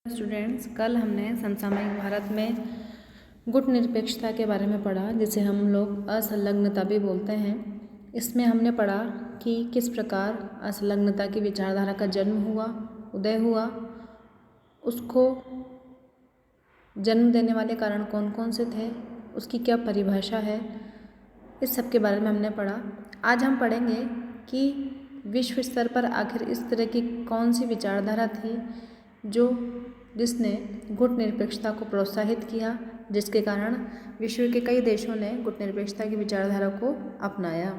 Students, कल हमने समसामयिक भारत में गुट निरपेक्षता के बारे में पढ़ा, जिसे हम लोग असंलग्नता भी बोलते हैं। इसमें हमने पढ़ा कि किस प्रकार असंलग्नता की विचारधारा का जन्म हुआ, उदय हुआ, उसको जन्म देने वाले कारण कौन कौन से थे, उसकी क्या परिभाषा है, इस सब के बारे में हमने पढ़ा। आज हम पढ़ेंगे कि विश्व स्तर पर आखिर इस तरह की कौन सी विचारधारा थी जिसने गुट निरपेक्षता को प्रोत्साहित किया, जिसके कारण विश्व के कई देशों ने गुट निरपेक्षता की विचारधारा को अपनाया।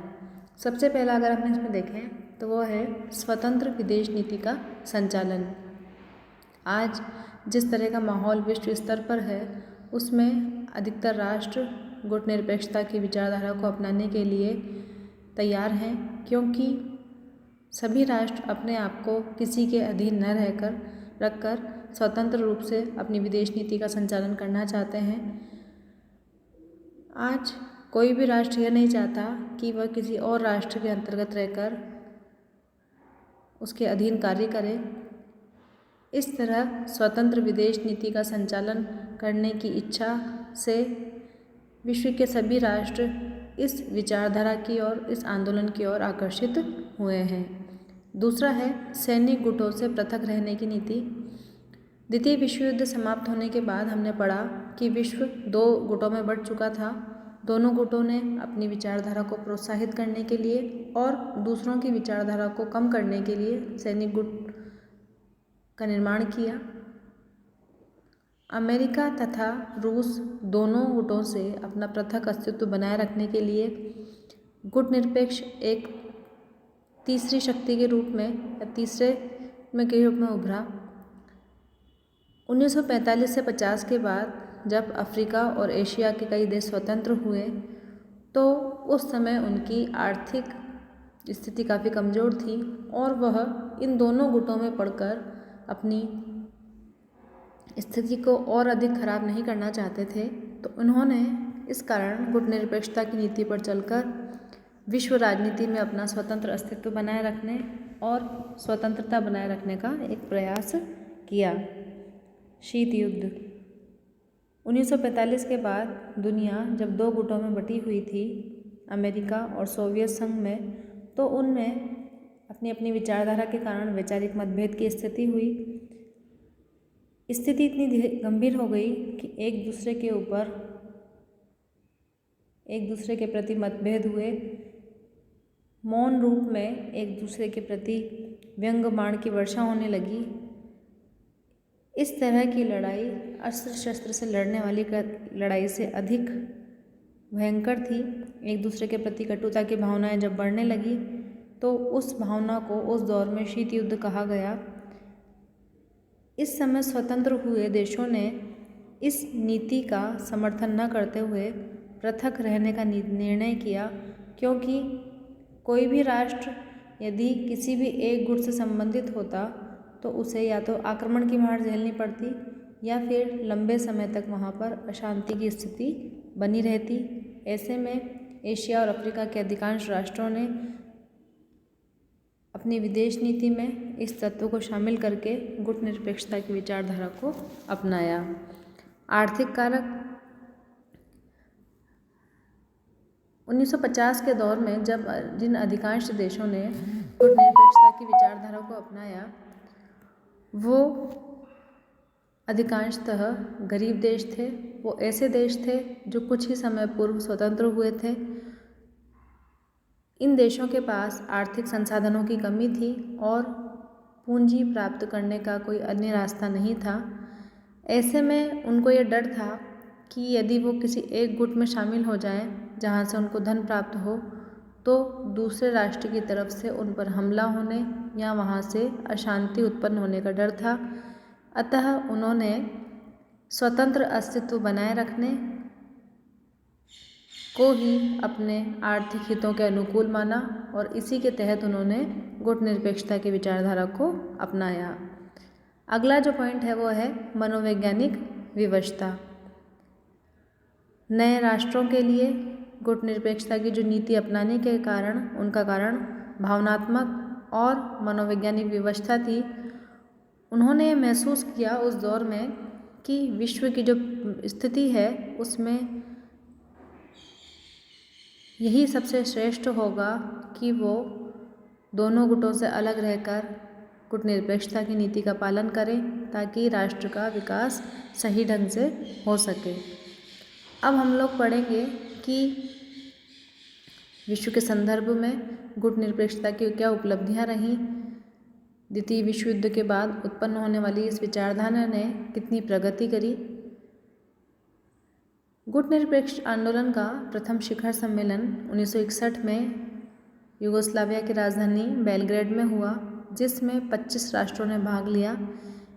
सबसे पहला अगर हम इसमें देखें तो वो है स्वतंत्र विदेश नीति का संचालन। आज जिस तरह का माहौल विश्व स्तर पर है, उसमें अधिकतर राष्ट्र गुट निरपेक्षता की विचारधारा को अपनाने के लिए तैयार हैं, क्योंकि सभी राष्ट्र अपने आप को किसी के अधीन न रखकर स्वतंत्र रूप से अपनी विदेश नीति का संचालन करना चाहते हैं। आज कोई भी राष्ट्र यह नहीं चाहता कि वह किसी और राष्ट्र के अंतर्गत रहकर उसके अधीन कार्य करे। इस तरह स्वतंत्र विदेश नीति का संचालन करने की इच्छा से विश्व के सभी राष्ट्र इस विचारधारा की ओर, इस आंदोलन की ओर आकर्षित हुए हैं। दूसरा है सैनिक गुटों से पृथक रहने की नीति। द्वितीय विश्व युद्ध समाप्त होने के बाद हमने पढ़ा कि विश्व दो गुटों में बंट चुका था। दोनों गुटों ने अपनी विचारधारा को प्रोत्साहित करने के लिए और दूसरों की विचारधारा को कम करने के लिए सैनिक गुट का निर्माण किया। अमेरिका तथा रूस दोनों गुटों से अपना पृथक अस्तित्व बनाए रखने के लिए गुट निरपेक्ष एक तीसरी शक्ति के रूप में या तीसरे के रूप में उभरा। 1945 से 50 के बाद जब अफ्रीका और एशिया के कई देश स्वतंत्र हुए, तो उस समय उनकी आर्थिक स्थिति काफ़ी कमज़ोर थी और वह इन दोनों गुटों में पड़कर अपनी स्थिति को और अधिक खराब नहीं करना चाहते थे। तो उन्होंने इस कारण गुट निरपेक्षता की नीति पर चलकर विश्व राजनीति में अपना स्वतंत्र अस्तित्व बनाए रखने और स्वतंत्रता बनाए रखने का एक प्रयास किया। शीत युद्ध 1945 के बाद दुनिया जब दो गुटों में बटी हुई थी, अमेरिका और सोवियत संघ में, तो उनमें अपनी अपनी विचारधारा के कारण वैचारिक मतभेद की स्थिति हुई। स्थिति इतनी गंभीर हो गई कि एक दूसरे के प्रति मतभेद हुए, मौन रूप में एक दूसरे के प्रति व्यंग्य बाण की वर्षा होने लगी। इस तरह की लड़ाई अस्त्र शस्त्र से लड़ने वाली लड़ाई से अधिक भयंकर थी। एक दूसरे के प्रति कटुता की भावनाएं जब बढ़ने लगी, तो उस भावना को उस दौर में शीत युद्ध कहा गया। इस समय स्वतंत्र हुए देशों ने इस नीति का समर्थन न करते हुए पृथक रहने का निर्णय किया, क्योंकि कोई भी राष्ट्र यदि किसी भी एक गुट से संबंधित होता तो उसे या तो आक्रमण की मार झेलनी पड़ती या फिर लंबे समय तक वहाँ पर अशांति की स्थिति बनी रहती। ऐसे में एशिया और अफ्रीका के अधिकांश राष्ट्रों ने अपनी विदेश नीति में इस तत्व को शामिल करके गुट निरपेक्षता की विचारधारा को अपनाया। आर्थिक कारक 1950 के दौर में जब जिन अधिकांश देशों ने गुट निरपेक्षता की विचारधारा को अपनाया, वो अधिकांशतः गरीब देश थे। वो ऐसे देश थे जो कुछ ही समय पूर्व स्वतंत्र हुए थे। इन देशों के पास आर्थिक संसाधनों की कमी थी और पूंजी प्राप्त करने का कोई अन्य रास्ता नहीं था। ऐसे में उनको ये डर था कि यदि वो किसी एक गुट में शामिल हो जाएं, जहां से उनको धन प्राप्त हो, तो दूसरे राष्ट्र की तरफ से उन पर हमला होने या वहां से अशांति उत्पन्न होने का डर था। अतः उन्होंने स्वतंत्र अस्तित्व बनाए रखने को ही अपने आर्थिक हितों के अनुकूल माना और इसी के तहत उन्होंने गुट निरपेक्षता की विचारधारा को अपनाया। अगला जो पॉइंट है वो है मनोवैज्ञानिक विवशता। नए राष्ट्रों के लिए गुट निरपेक्षता की जो नीति अपनाने के कारण उनका कारण भावनात्मक और मनोवैज्ञानिक विवशता थी। उन्होंने ये महसूस किया उस दौर में कि विश्व की जो स्थिति है उसमें यही सबसे श्रेष्ठ होगा कि वो दोनों गुटों से अलग रहकर गुटनिरपेक्षता की नीति का पालन करें ताकि राष्ट्र का विकास सही ढंग से हो सके। अब हम लोग पढ़ेंगे कि विश्व के संदर्भ में गुटनिरपेक्षता की क्या उपलब्धियां रहीं, द्वितीय विश्व युद्ध के बाद उत्पन्न होने वाली इस विचारधारा ने कितनी प्रगति करी। गुटनिरपेक्ष आंदोलन का प्रथम शिखर सम्मेलन 1961 में यूगोस्लाविया की राजधानी बेलग्रेड में हुआ, जिसमें 25 राष्ट्रों ने भाग लिया।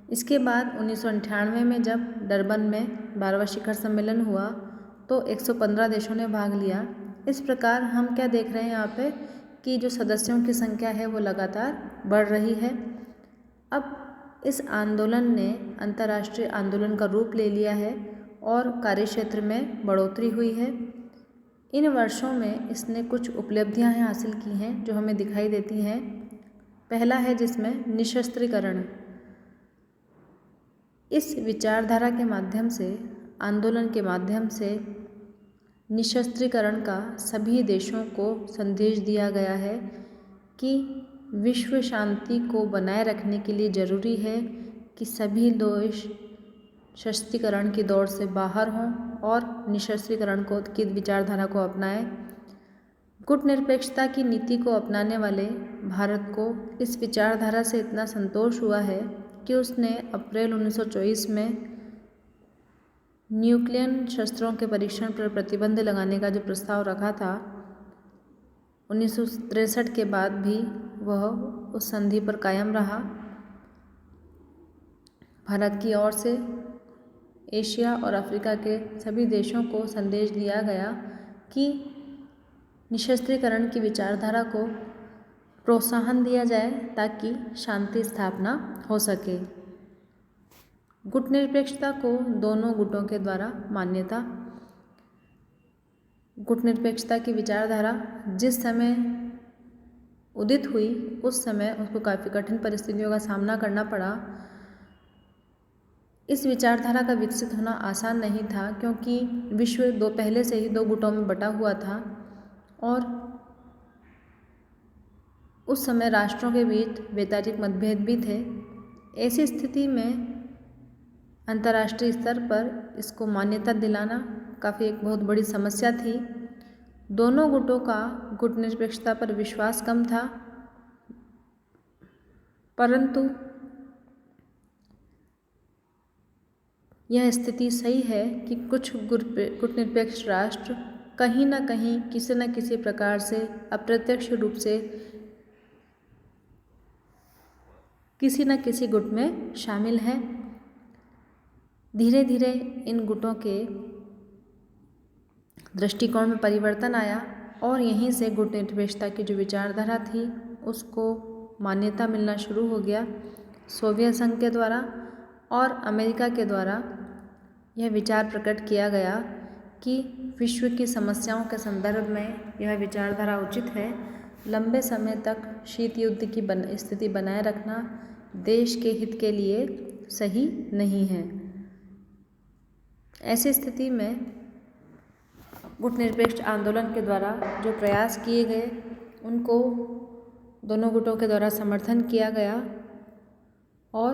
इसके बाद 1998 में जब डरबन में 12वां शिखर सम्मेलन हुआ तो 115 देशों ने भाग लिया। इस प्रकार हम क्या देख रहे हैं यहाँ पे कि जो सदस्यों की संख्या है वो लगातार बढ़ रही है। अब इस आंदोलन ने अंतर्राष्ट्रीय आंदोलन का रूप ले लिया है और कार्यक्षेत्र में बढ़ोतरी हुई है। इन वर्षों में इसने कुछ उपलब्धियां हासिल की हैं जो हमें दिखाई देती हैं। पहला है जिसमें निशस्त्रीकरण। इस विचारधारा के माध्यम से, आंदोलन के माध्यम से निशस्त्रीकरण का सभी देशों को संदेश दिया गया है कि विश्व शांति को बनाए रखने के लिए ज़रूरी है कि सभी देश शस्त्रीकरण की दौड़ से बाहर हों और निशस्त्रीकरण की विचारधारा को अपनाएं। गुटनिरपेक्षता की नीति को अपनाने वाले भारत को इस विचारधारा से इतना संतोष हुआ है कि उसने अप्रैल 1924 में न्यूक्लियर शस्त्रों के परीक्षण पर प्रतिबंध लगाने का जो प्रस्ताव रखा था, 1963 के बाद भी वह उस संधि पर कायम रहा। भारत की ओर से एशिया और अफ्रीका के सभी देशों को संदेश दिया गया कि निशस्त्रीकरण की विचारधारा को प्रोत्साहन दिया जाए ताकि शांति स्थापना हो सके। गुटनिरपेक्षता को दोनों गुटों के द्वारा मान्यता। गुटनिरपेक्षता की विचारधारा जिस समय उदित हुई उस समय उसको काफ़ी कठिन परिस्थितियों का सामना करना पड़ा। इस विचारधारा का विकसित होना आसान नहीं था क्योंकि विश्व पहले से ही 2 गुटों में बटा हुआ था और उस समय राष्ट्रों के बीच वैचारिक मतभेद भी थे। ऐसी स्थिति में अंतर्राष्ट्रीय स्तर पर इसको मान्यता दिलाना काफ़ी एक बहुत बड़ी समस्या थी। दोनों गुटों का गुटनिरपेक्षता पर विश्वास कम था, परंतु यह स्थिति सही है कि कुछ गुटनिरपेक्ष राष्ट्र कहीं ना कहीं किसी न किसी प्रकार से अप्रत्यक्ष रूप से किसी न किसी गुट में शामिल हैं। धीरे धीरे इन गुटों के दृष्टिकोण में परिवर्तन आया और यहीं से गुटनिरपेक्षता की जो विचारधारा थी उसको मान्यता मिलना शुरू हो गया। सोवियत संघ के द्वारा और अमेरिका के द्वारा यह विचार प्रकट किया गया कि विश्व की समस्याओं के संदर्भ में यह विचारधारा उचित है। लंबे समय तक शीत युद्ध की स्थिति बनाए रखना देश के हित के लिए सही नहीं है। ऐसी स्थिति में गुटनिरपेक्ष आंदोलन के द्वारा जो प्रयास किए गए उनको दोनों गुटों के द्वारा समर्थन किया गया और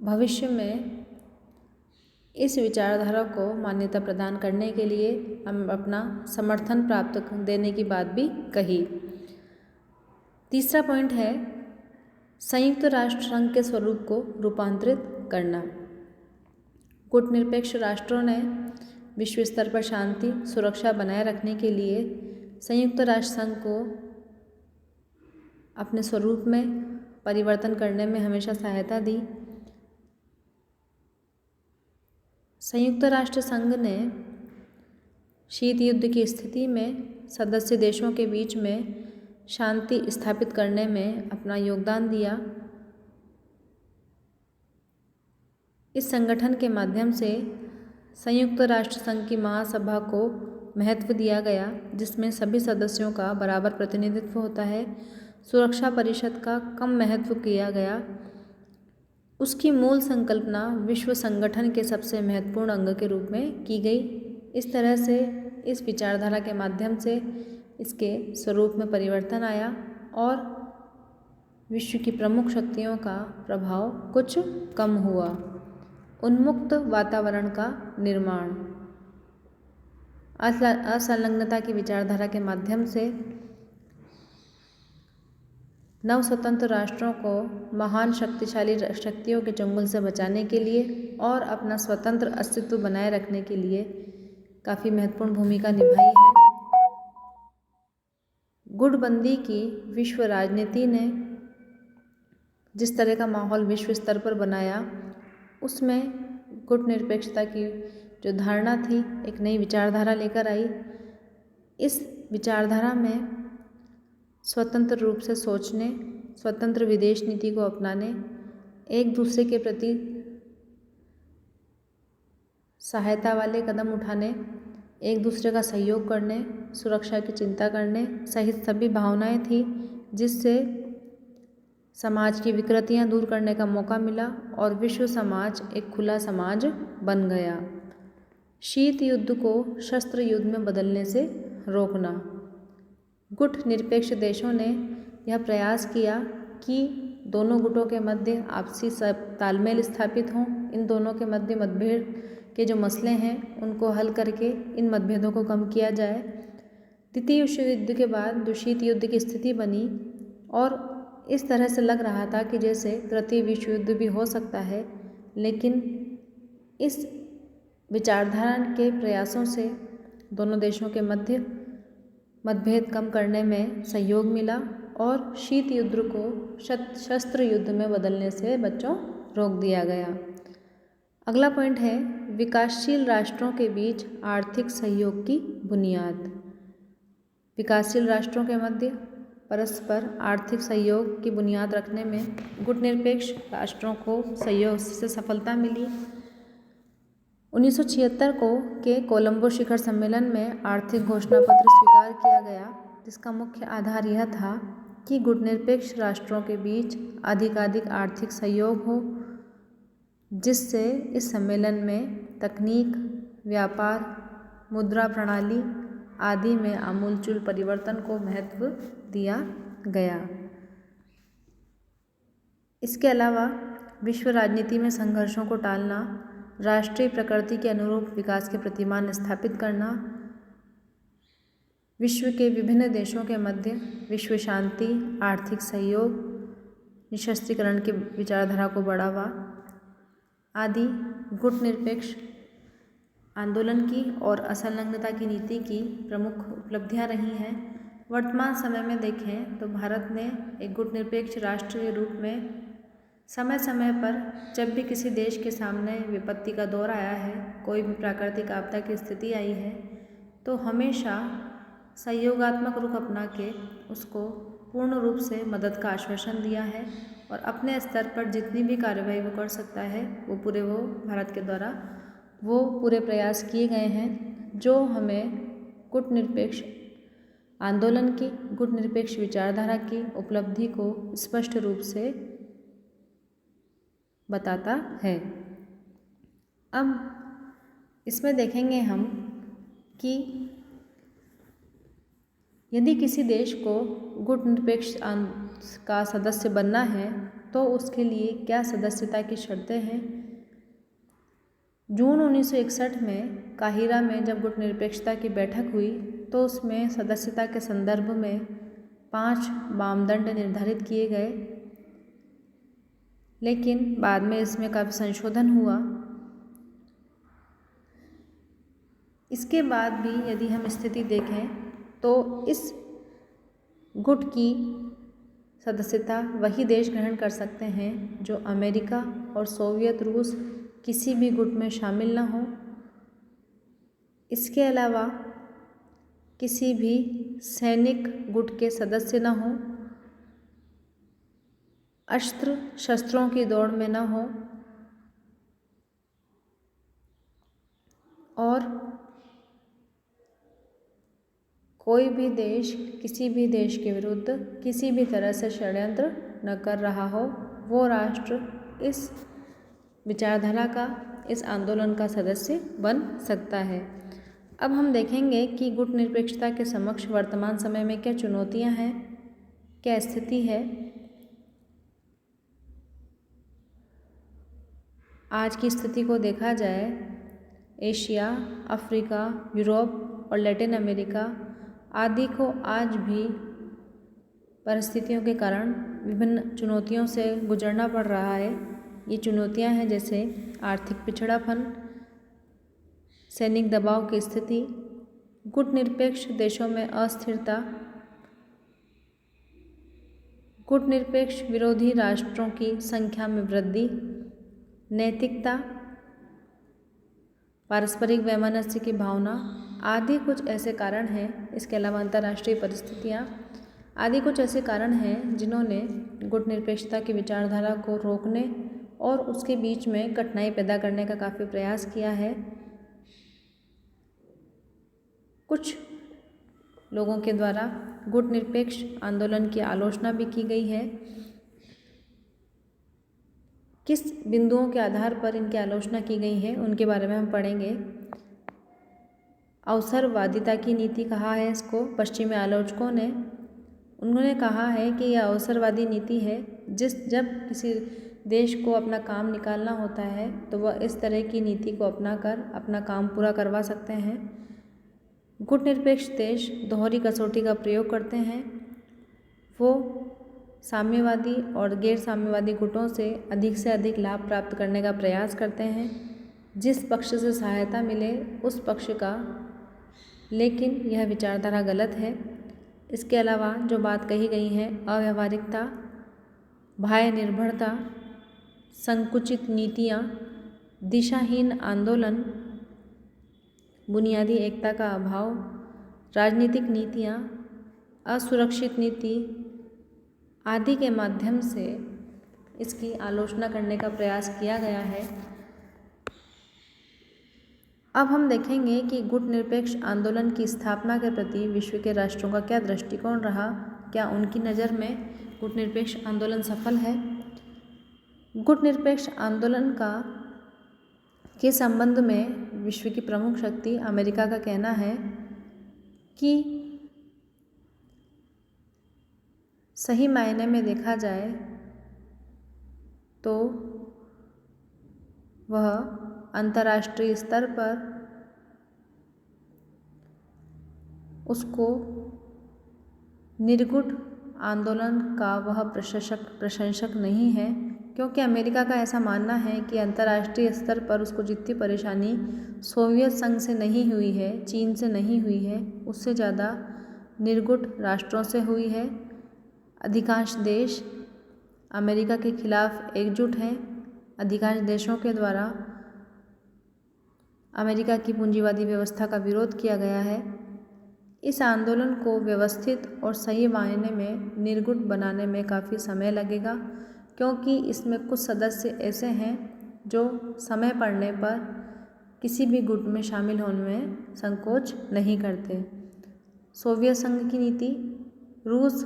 भविष्य में इस विचारधारा को मान्यता प्रदान करने के लिए हम अपना समर्थन प्राप्त देने की बात भी कही। तीसरा पॉइंट है संयुक्त राष्ट्र संघ के स्वरूप को रूपांतरित करना। गुटनिरपेक्ष राष्ट्रों ने विश्व स्तर पर शांति सुरक्षा बनाए रखने के लिए संयुक्त राष्ट्र संघ को अपने स्वरूप में परिवर्तन करने में हमेशा सहायता दी। संयुक्त राष्ट्र संघ ने शीत युद्ध की स्थिति में सदस्य देशों के बीच में शांति स्थापित करने में अपना योगदान दिया। इस संगठन के माध्यम से संयुक्त राष्ट्र संघ की महासभा को महत्व दिया गया जिसमें सभी सदस्यों का बराबर प्रतिनिधित्व होता है। सुरक्षा परिषद का कम महत्व किया गया। उसकी मूल संकल्पना विश्व संगठन के सबसे महत्वपूर्ण अंग के रूप में की गई। इस तरह से इस विचारधारा के माध्यम से इसके स्वरूप में परिवर्तन आया और विश्व की प्रमुख शक्तियों का प्रभाव कुछ कम हुआ। उन्मुक्त वातावरण का निर्माण। असंलग्नता की विचारधारा के माध्यम से नव स्वतंत्र राष्ट्रों को महान शक्तिशाली शक्तियों के चंगुल से बचाने के लिए और अपना स्वतंत्र अस्तित्व बनाए रखने के लिए काफ़ी महत्वपूर्ण भूमिका निभाई है। गुटबंदी की विश्व राजनीति ने जिस तरह का माहौल विश्व स्तर पर बनाया, उसमें गुटनिरपेक्षता की जो धारणा थी एक नई विचारधारा लेकर आई। इस विचारधारा में स्वतंत्र रूप से सोचने, स्वतंत्र विदेश नीति को अपनाने, एक दूसरे के प्रति सहायता वाले कदम उठाने, एक दूसरे का सहयोग करने, सुरक्षा की चिंता करने सहित सभी भावनाएं थी, जिससे समाज की विकृतियां दूर करने का मौका मिला और विश्व समाज एक खुला समाज बन गया। शीत युद्ध को शस्त्र युद्ध में बदलने से रोकना। गुट निरपेक्ष देशों ने यह प्रयास किया कि दोनों गुटों के मध्य आपसी तालमेल स्थापित हों। इन दोनों के मध्य मतभेद के जो मसले हैं उनको हल करके इन मतभेदों को कम किया जाए। द्वितीय विश्व युद्ध के बाद जो शीत युद्ध की स्थिति बनी और इस तरह से लग रहा था कि जैसे तृतीय विश्व युद्ध भी हो सकता है, लेकिन इस विचारधारा के प्रयासों से दोनों देशों के मध्य मतभेद कम करने में सहयोग मिला और शीत युद्ध को शस्त्र युद्ध में बदलने से बच्चों रोक दिया गया। अगला पॉइंट है विकासशील राष्ट्रों के बीच आर्थिक सहयोग की बुनियाद। विकासशील राष्ट्रों के मध्य परस्पर आर्थिक सहयोग की बुनियाद रखने में गुटनिरपेक्ष राष्ट्रों को सहयोग से सफलता मिली। 1976 के कोलंबो शिखर सम्मेलन में आर्थिक घोषणा पत्र स्वीकार किया गया, जिसका मुख्य आधार यह था कि गुटनिरपेक्ष राष्ट्रों के बीच अधिकाधिक आर्थिक सहयोग हो, जिससे इस सम्मेलन में तकनीक, व्यापार, मुद्रा प्रणाली आदि में आमूलचूल परिवर्तन को महत्व दिया गया। इसके अलावा विश्व राजनीति में संघर्षों को टालना, राष्ट्रीय प्रकृति के अनुरूप विकास के प्रतिमान स्थापित करना, विश्व के विभिन्न देशों के मध्य विश्व शांति, आर्थिक सहयोग, निशस्त्रीकरण की विचारधारा को बढ़ावा आदि गुटनिरपेक्ष आंदोलन की और असंलग्नता की नीति की प्रमुख उपलब्धियां रही हैं। वर्तमान समय में देखें तो भारत ने एक गुटनिरपेक्ष राष्ट्र के रूप में समय समय पर जब भी किसी देश के सामने विपत्ति का दौर आया है, कोई भी प्राकृतिक आपदा की स्थिति आई है, तो हमेशा सहयोगात्मक रुख अपना के उसको पूर्ण रूप से मदद का आश्वासन दिया है और अपने स्तर पर जितनी भी कार्रवाई वो कर सकता है वो भारत के द्वारा वो पूरे प्रयास किए गए हैं, जो हमें गुटनिरपेक्ष आंदोलन की, गुटनिरपेक्ष विचारधारा की उपलब्धि को स्पष्ट रूप से बताता है। अब इसमें देखेंगे हम कि यदि किसी देश को गुटनिरपेक्ष का सदस्य बनना है तो उसके लिए क्या सदस्यता की शर्तें हैं। जून 1961 में काहिरा में जब गुटनिरपेक्षता की बैठक हुई तो उसमें सदस्यता के संदर्भ में 5 मानदंड निर्धारित किए गए, लेकिन बाद में इसमें काफ़ी संशोधन हुआ। इसके बाद भी यदि हम स्थिति देखें तो इस गुट की सदस्यता वही देश ग्रहण कर सकते हैं जो अमेरिका और सोवियत रूस किसी भी गुट में शामिल न हो। इसके अलावा किसी भी सैनिक गुट के सदस्य न हो, अस्त्र शस्त्रों की दौड़ में न हो और कोई भी देश किसी भी देश के विरुद्ध किसी भी तरह से षड्यंत्र न कर रहा हो, वो राष्ट्र इस विचारधारा का, इस आंदोलन का सदस्य बन सकता है। अब हम देखेंगे कि गुटनिरपेक्षता के समक्ष वर्तमान समय में क्या चुनौतियां हैं, क्या स्थिति है। आज की स्थिति को देखा जाए, एशिया, अफ्रीका, यूरोप और लैटिन अमेरिका आदि को आज भी परिस्थितियों के कारण विभिन्न चुनौतियों से गुजरना पड़ रहा है। ये चुनौतियां हैं जैसे आर्थिक पिछड़ापन, सैनिक दबाव की स्थिति, गुटनिरपेक्ष देशों में अस्थिरता, गुटनिरपेक्ष विरोधी राष्ट्रों की संख्या में वृद्धि, नैतिकता, पारस्परिक वैमनस्य की भावना आदि कुछ ऐसे कारण हैं। इसके अलावा अंतर्राष्ट्रीय परिस्थितियाँ आदि कुछ ऐसे कारण हैं जिन्होंने गुटनिरपेक्षता की विचारधारा को रोकने और उसके बीच में कठिनाई पैदा करने का काफ़ी प्रयास किया है। कुछ लोगों के द्वारा गुटनिरपेक्ष आंदोलन की आलोचना भी की गई है। किस बिंदुओं के आधार पर इनकी आलोचना की गई है उनके बारे में हम पढ़ेंगे। अवसरवादिता की नीति कहा है इसको पश्चिमी आलोचकों ने। उन्होंने कहा है कि यह अवसरवादी नीति है। जब किसी देश को अपना काम निकालना होता है तो वह इस तरह की नीति को अपनाकर अपना काम पूरा करवा सकते हैं। गुटनिरपेक्ष देश दोहरी कसौटी का प्रयोग करते हैं। वो साम्यवादी और गैर साम्यवादी गुटों से अधिक लाभ प्राप्त करने का प्रयास करते हैं, जिस पक्ष से सहायता मिले उस पक्ष का, लेकिन यह विचारधारा गलत है। इसके अलावा जो बात कही गई है, अव्यावहारिकता, बाह्य निर्भरता, संकुचित नीतियाँ, दिशाहीन आंदोलन, बुनियादी एकता का अभाव, राजनीतिक नीतियाँ, असुरक्षित नीति आदि के माध्यम से इसकी आलोचना करने का प्रयास किया गया है। अब हम देखेंगे कि गुटनिरपेक्ष आंदोलन की स्थापना के प्रति विश्व के राष्ट्रों का क्या दृष्टिकोण रहा, क्या उनकी नज़र में गुटनिरपेक्ष आंदोलन सफल है। गुटनिरपेक्ष आंदोलन के संबंध में विश्व की प्रमुख शक्ति अमेरिका का कहना है कि सही मायने में देखा जाए तो वह अंतर्राष्ट्रीय स्तर पर उसको निर्गुट आंदोलन का वह प्रशंसक नहीं है, क्योंकि अमेरिका का ऐसा मानना है कि अंतर्राष्ट्रीय स्तर पर उसको जितनी परेशानी सोवियत संघ से नहीं हुई है, चीन से नहीं हुई है, उससे ज़्यादा निर्गुट राष्ट्रों से हुई है। अधिकांश देश अमेरिका के खिलाफ एकजुट हैं। अधिकांश देशों के द्वारा अमेरिका की पूंजीवादी व्यवस्था का विरोध किया गया है। इस आंदोलन को व्यवस्थित और सही मायने में निर्गुट बनाने में काफ़ी समय लगेगा, क्योंकि इसमें कुछ सदस्य ऐसे हैं जो समय पड़ने पर किसी भी गुट में शामिल होने में संकोच नहीं करते। सोवियत संघ की नीति, रूस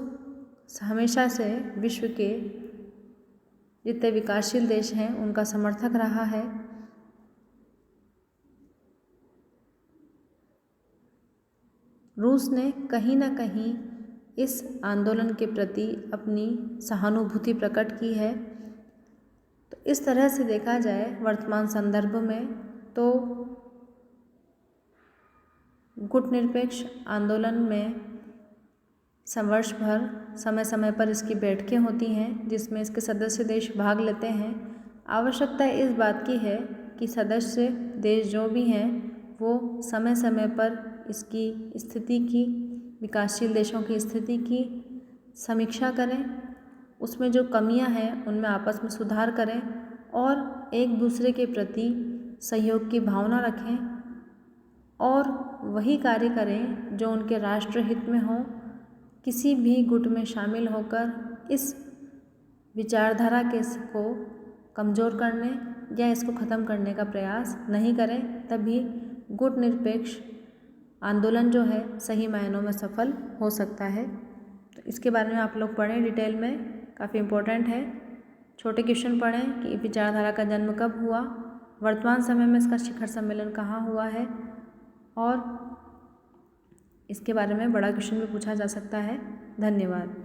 हमेशा से विश्व के जितने विकासशील देश हैं उनका समर्थक रहा है। रूस ने कहीं न कहीं इस आंदोलन के प्रति अपनी सहानुभूति प्रकट की है। तो इस तरह से देखा जाए वर्तमान संदर्भ में तो गुटनिरपेक्ष आंदोलन में वर्ष भर समय समय पर इसकी बैठकें होती हैं, जिसमें इसके सदस्य देश भाग लेते हैं। आवश्यकता इस बात की है कि सदस्य देश जो भी हैं वो समय समय पर इसकी स्थिति की, विकासशील देशों की स्थिति की समीक्षा करें, उसमें जो कमियां हैं उनमें आपस में सुधार करें और एक दूसरे के प्रति सहयोग की भावना रखें और वही कार्य करें जो उनके राष्ट्र हित में हो। किसी भी गुट में शामिल होकर इस विचारधारा के को कमज़ोर करने या इसको ख़त्म करने का प्रयास नहीं करें, तभी गुटनिरपेक्ष आंदोलन जो है सही मायनों में सफल हो सकता है। तो इसके बारे में आप लोग पढ़ें डिटेल में, काफ़ी इम्पोर्टेंट है। छोटे क्वेश्चन पढ़ें कि विचारधारा का जन्म कब हुआ, वर्तमान समय में इसका शिखर सम्मेलन कहाँ हुआ है, और इसके बारे में बड़ा क्वेश्चन भी पूछा जा सकता है। धन्यवाद।